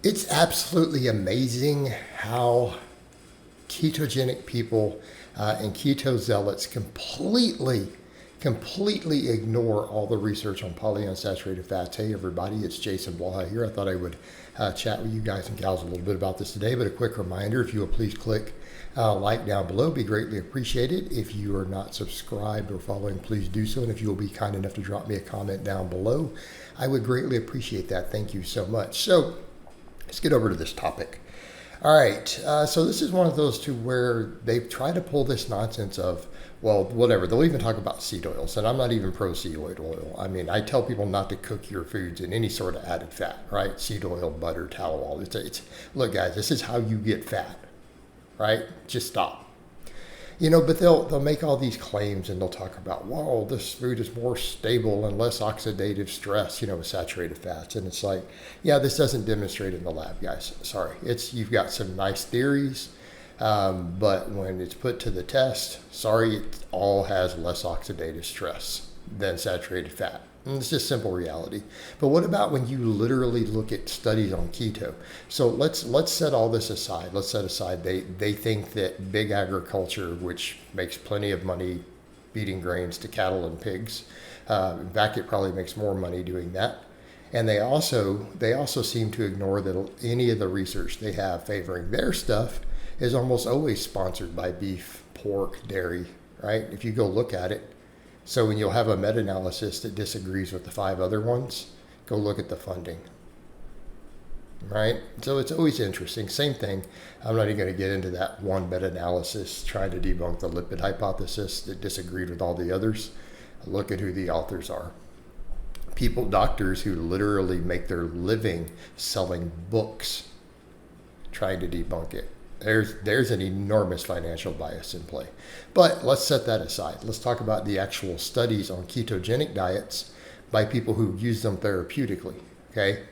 It's absolutely amazing how ketogenic people and keto zealots completely ignore all the research on polyunsaturated fats. Hey everybody, it's Jason Blaha here. I thought I would chat with you guys and gals a little bit about this today, but a quick reminder, if you will please click like down below, be greatly appreciated. If you are not subscribed or following, please do so, and if you will be kind enough to drop me a comment down below, I would greatly appreciate that. Thank you so much. So let's get over to this topic. All right, so this is one of those two where they try to pull this nonsense of, well, whatever. They'll even talk about seed oils, and I'm not even pro seed oil. I mean, I tell people not to cook your foods in any sort of added fat, right? Seed oil, butter, tallow, look, guys, this is how you get fat, right? Just stop. But they'll make all these claims and they'll talk about, whoa, this food is more stable and less oxidative stress, with saturated fats. And it's like, yeah, this doesn't demonstrate in the lab, guys. Sorry. You've got some nice theories, but when it's put to the test, sorry, it all has less oxidative stress than saturated fat. And it's just simple reality. But what about when you literally look at studies on keto? So let's set all this aside. Let's set aside they think that big agriculture, which makes plenty of money feeding grains to cattle and pigs, in fact, it probably makes more money doing that. And they also seem to ignore that any of the research they have favoring their stuff is almost always sponsored by beef, pork, dairy, right? If you go look at it. So when you'll have a meta-analysis that disagrees with the 5 other ones, go look at the funding, right? So it's always interesting. Same thing. I'm not even going to get into that one meta-analysis trying to debunk the lipid hypothesis that disagreed with all the others. Look at who the authors are. Doctors who literally make their living selling books trying to debunk it. There's an enormous financial bias in play. But let's set that aside. Let's talk about the actual studies on ketogenic diets by people who use them therapeutically, okay?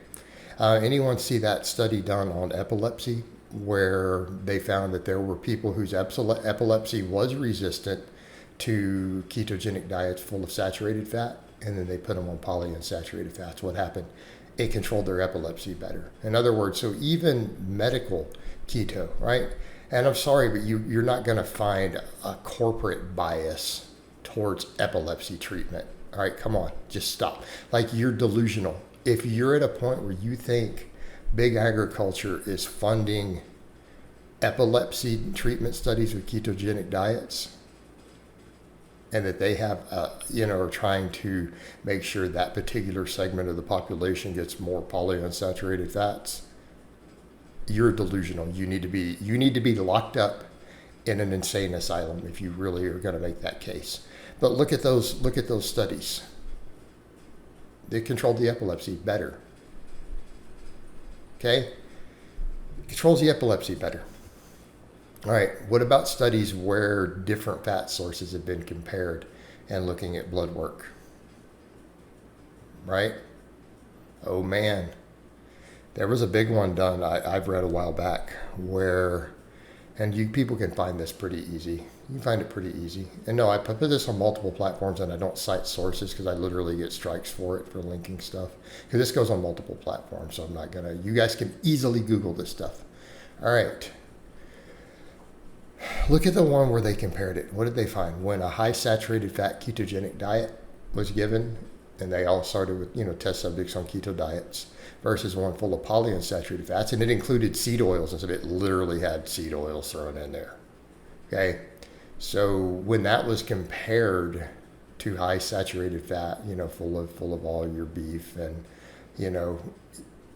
Anyone see that study done on epilepsy where they found that there were people whose epilepsy was resistant to ketogenic diets full of saturated fat, and then they put them on polyunsaturated fats? What happened? It controlled their epilepsy better. In other words, so even medical keto, right? And I'm sorry, but you're not going to find a corporate bias towards epilepsy treatment. All right, come on, just stop. Like, you're delusional. If you're at a point where you think big agriculture is funding epilepsy treatment studies with ketogenic diets, and that they have, are trying to make sure that particular segment of the population gets more polyunsaturated fats, you're delusional. You need to be locked up in an insane asylum if you really are going to make that case. But look at those studies. They controlled the epilepsy better. Okay? It controls the epilepsy better. All right, what about studies where different fat sources have been compared and looking at blood work? Right? Oh man. There was a big one done, I've read a while back, where, and people can find this pretty easy. You can find it pretty easy. And no, I put this on multiple platforms and I don't cite sources because I literally get strikes for it, for linking stuff. Because this goes on multiple platforms, so I'm not going to, you guys can easily Google this stuff. All right. Look at the one where they compared it. What did they find? When a high saturated fat ketogenic diet was given, and they all started with, test subjects on keto diets, versus one full of polyunsaturated fats, and it included seed oils, and so it literally had seed oils thrown in there. Okay, so when that was compared to high saturated fat, full of all your beef and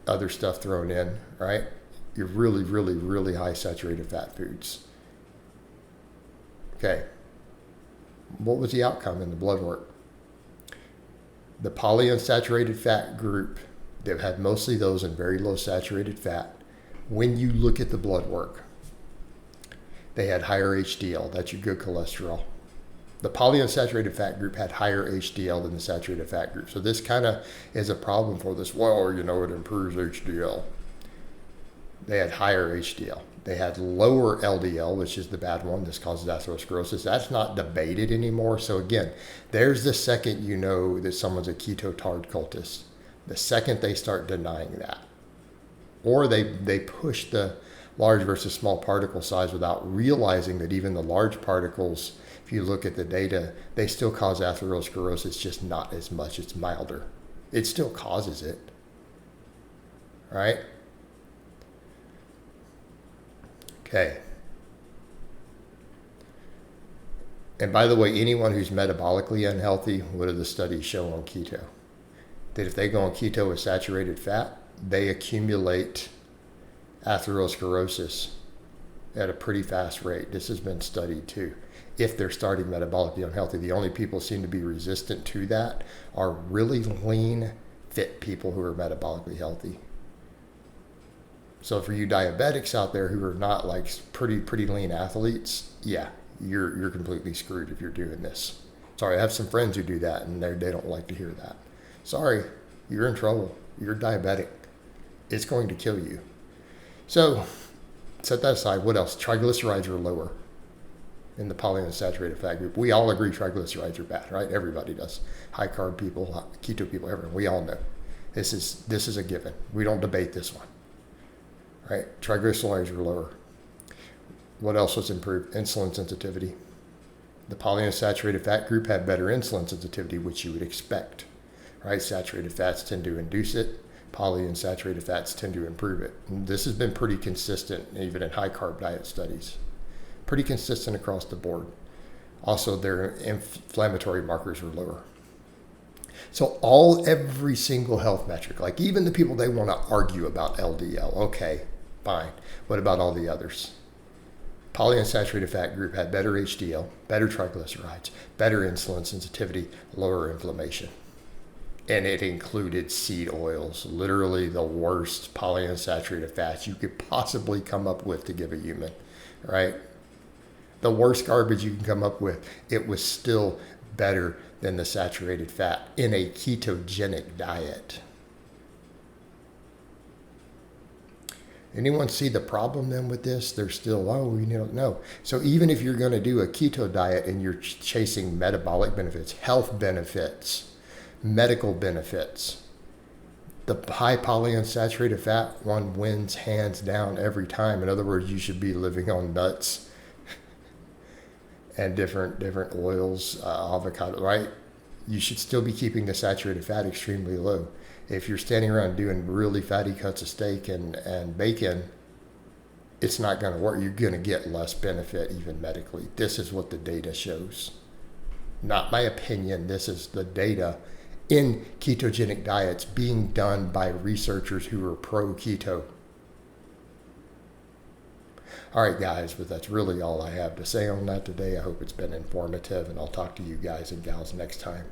other stuff thrown in, right? Your really, really, really high saturated fat foods. Okay, what was the outcome in the blood work? The polyunsaturated fat group, they've had mostly those in very low saturated fat. When you look at the blood work, they had higher HDL. That's your good cholesterol. The polyunsaturated fat group had higher HDL than the saturated fat group. So this kind of is a problem for this. Well, it improves HDL. They had higher HDL. They had lower LDL, which is the bad one. This causes atherosclerosis. That's not debated anymore. So again, there's the second you know that someone's a keto-tard cultist. The second they start denying that. Or they push the large versus small particle size without realizing that even the large particles, if you look at the data, they still cause atherosclerosis, just not as much. It's milder. It still causes it, right? Okay. And by the way, anyone who's metabolically unhealthy, what do the studies show on keto? That if they go on keto with saturated fat, they accumulate atherosclerosis at a pretty fast rate. This has been studied too. If they're starting metabolically unhealthy, the only people who seem to be resistant to that are really lean, fit people who are metabolically healthy. So for you diabetics out there who are not like pretty lean athletes, yeah, you're completely screwed if you're doing this. Sorry, I have some friends who do that and they don't like to hear that. Sorry, you're in trouble. You're diabetic. It's going to kill you. So set that aside. What else? Triglycerides are lower in the polyunsaturated fat group. We all agree triglycerides are bad, right? Everybody does. High carb people, keto people, everyone. We all know. This is a given. We don't debate this one. Right? Triglycerides are lower. What else was improved? Insulin sensitivity. The polyunsaturated fat group had better insulin sensitivity, which you would expect. Right? Saturated fats tend to induce it. Polyunsaturated fats tend to improve it. And this has been pretty consistent, even in high carb diet studies. Pretty consistent across the board. Also, their inflammatory markers are lower. So every single health metric, like even the people they want to argue about LDL, okay, fine. What about all the others? Polyunsaturated fat group had better HDL, better triglycerides, better insulin sensitivity, lower inflammation. And it included seed oils, literally the worst polyunsaturated fats you could possibly come up with to give a human, right? The worst garbage you can come up with, it was still better than the saturated fat in a ketogenic diet. Anyone see the problem then with this? They're still, no. So even if you're going to do a keto diet and you're chasing metabolic benefits, health benefits, medical benefits, the high polyunsaturated fat one wins hands down every time. In other words, you should be living on nuts and different oils, avocado, right? You should still be keeping the saturated fat extremely low. If you're standing around doing really fatty cuts of steak and bacon, it's not going to work. You're going to get less benefit even medically. This is what the data shows. Not my opinion. This is the data in ketogenic diets being done by researchers who are pro-keto. All right, guys, but that's really all I have to say on that today. I hope it's been informative, and I'll talk to you guys and gals next time.